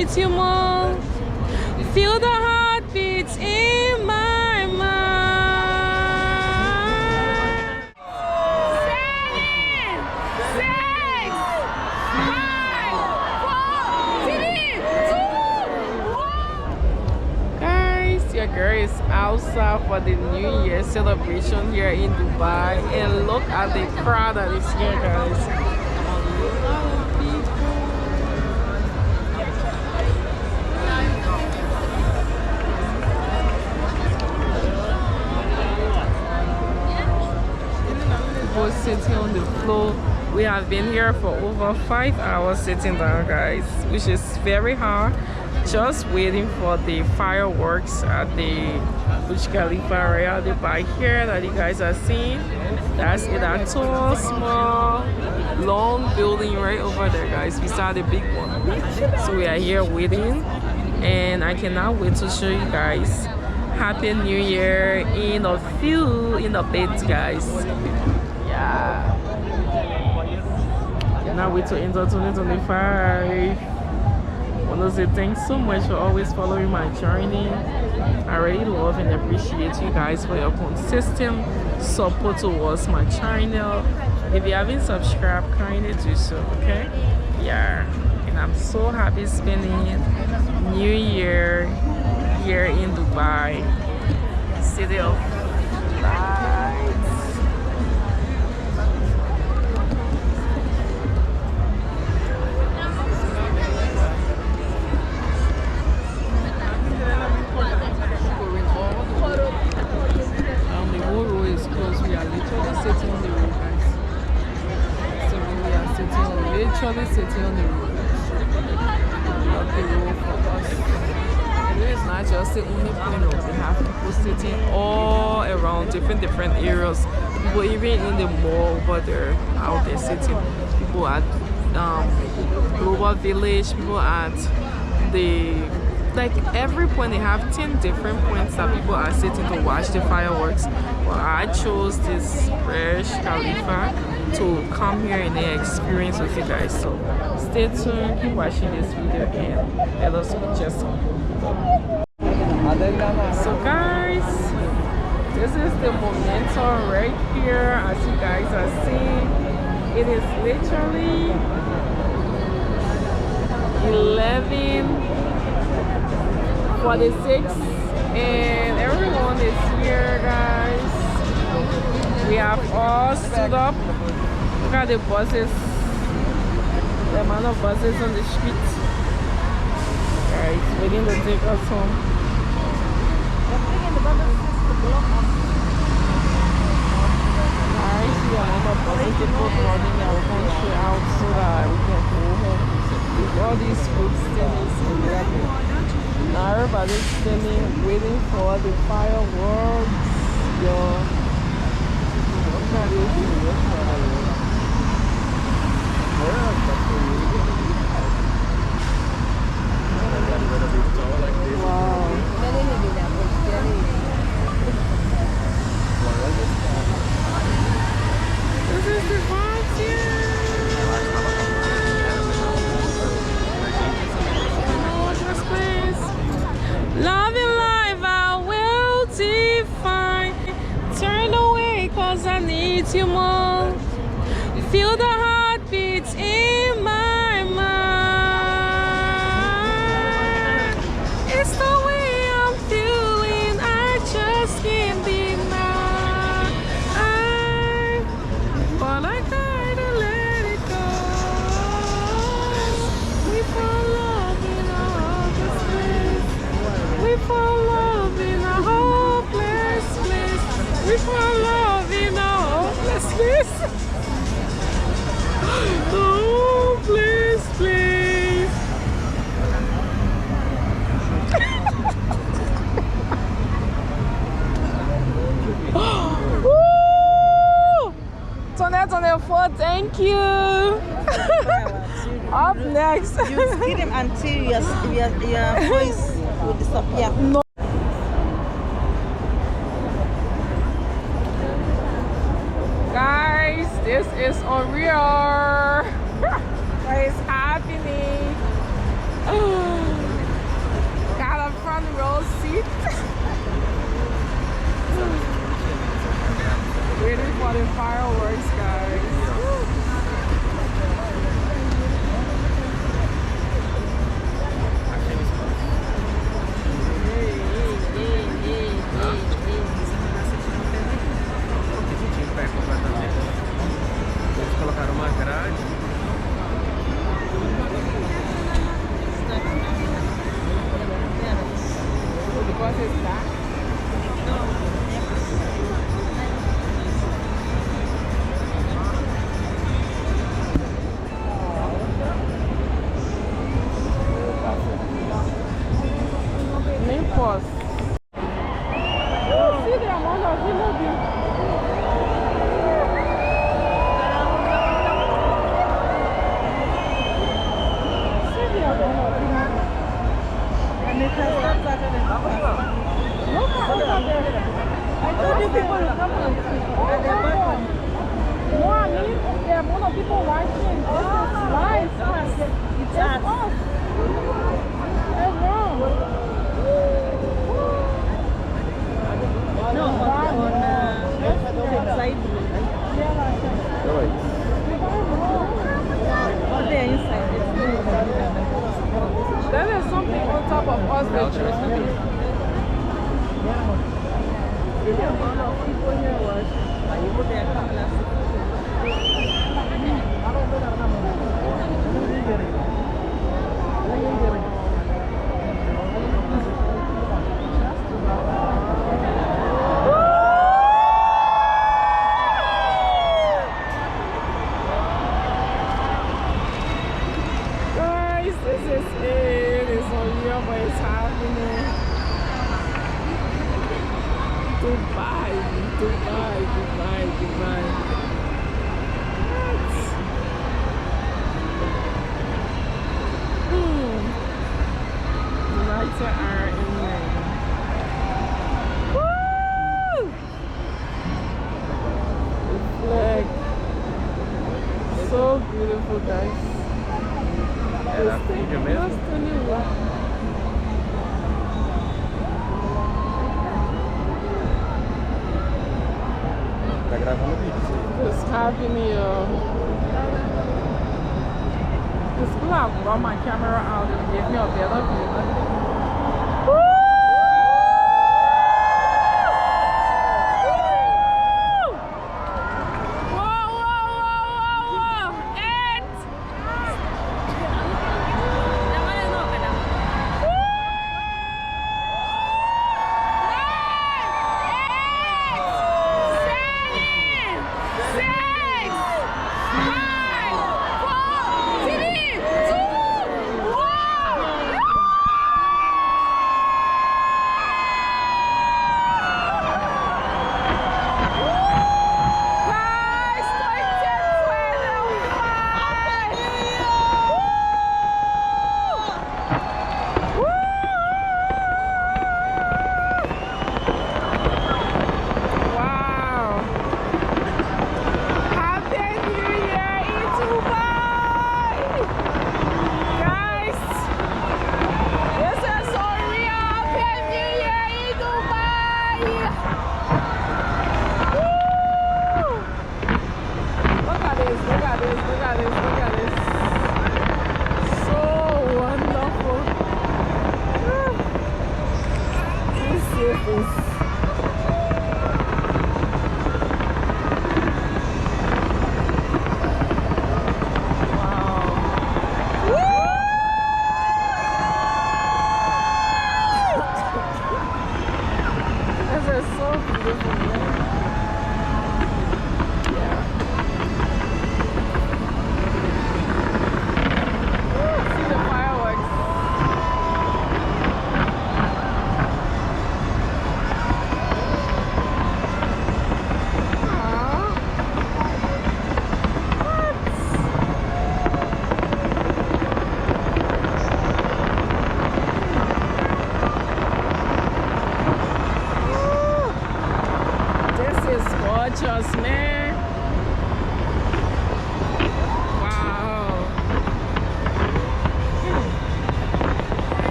need you more. Feel the heartbeats in my mind. 7, 6, 5, 4, 3, 2, 1. Guys, your girl is outside for the New Year celebration here in Dubai, and look at the crowd that is here, guys. Sitting on the floor. We have been here for over 5 hours sitting down, guys, which is very hard, just waiting for the fireworks at the Burj Khalifa Royal Dubai here that you guys are seeing. That's it, a tall, small, long building right over there, guys, beside the big one. So we are here waiting, and I cannot wait to show you guys Happy New Year in a bit, guys. Yeah. Cannot wait to enter 2025. I want to say thanks so much for always following my journey. I really love and appreciate you guys for your consistent support towards my channel. If you haven't subscribed, kindly do so, okay? Yeah. And I'm so happy spending New Year here in Dubai, city of lights. The whole road is closed. We are literally sitting on the road, guys. So we are literally sitting on the road. Not the road for us. It's not just the only point. We have people sitting all around different areas. People even in the mall over there, out there sitting. People at Global Village, people at the, like every point they have 10 different points that people are sitting to watch the fireworks. Well, I chose this Burj Khalifa to come here and experience with you guys. So stay tuned, keep watching this video, and let us just. So guys, this is the momentum right here, as you guys are seeing. It is literally 11:46 and everyone is here, guys. We have all stood up. Look at the buses, the amount of buses on the street, guys, waiting to take us home. Guys, the amount of buses people running our country out so that we can go home with all these food standings and everything. Now everybody's standing waiting for the fireworks. Yo, look at this. Wow. This is the vibes here. Love in life, I will define. Turn away, cause I need you more. Feel the heartbeats in my mind. It's the way I'm feeling, I just can't deny. But I gotta let it go. We fall love in a hopeless place. We fall love in a hopeless place. We fall love in a hopeless place. Oh, please, please. Woo! Tonel 4, thank you. Up next. You scream until your voice will disappear. No. Guys, this is unreal. What is happening? Look over there. I told you people to come and see. No, I mean, there are more people watching. This is live. It's us. That's wrong. No, on side. Oh, they're inside. There is something on top of us that you the amount of people here watching. Guys, this is it. It's on here, but it's happening. Dubai. The lights are in there. Woo! The flag. So beautiful, guys. Era vídeo mesmo? Tá gravando vídeo. It's happening. This school have got my camera out and gave me a better view.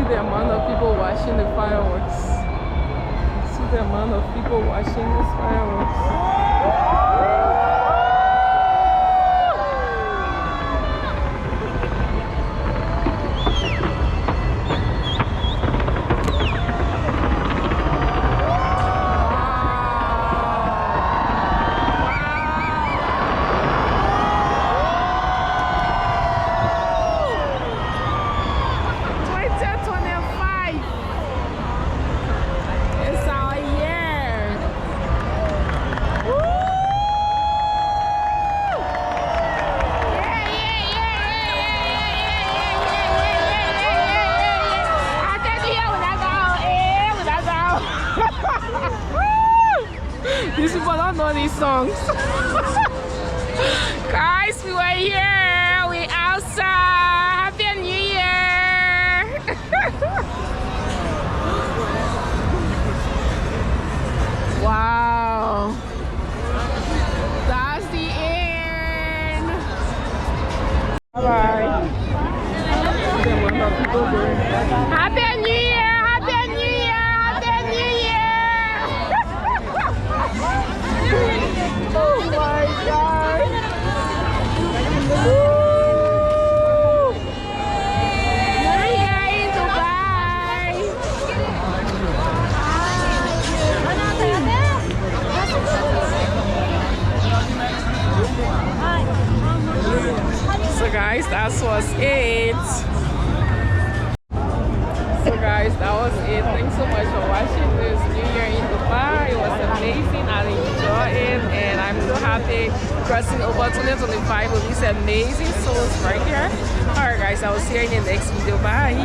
the amount of people watching the fireworks. See the amount of people watching these fireworks. These people don't know these songs. Guys, we were here. We outside. Happy New Year. Wow. That's the end. Bye-bye. Happy New Year. Happy New Year. Happy New Year. Oh my God! Woo! We're here in Dubai. So guys, that was it. So guys, that was it. Thanks so much for watching this New Year in Dubai. It was amazing. I enjoyed it, and I'm so happy crossing over 2025 with these amazing souls right here. Alright guys, I will see you in the next video. Bye.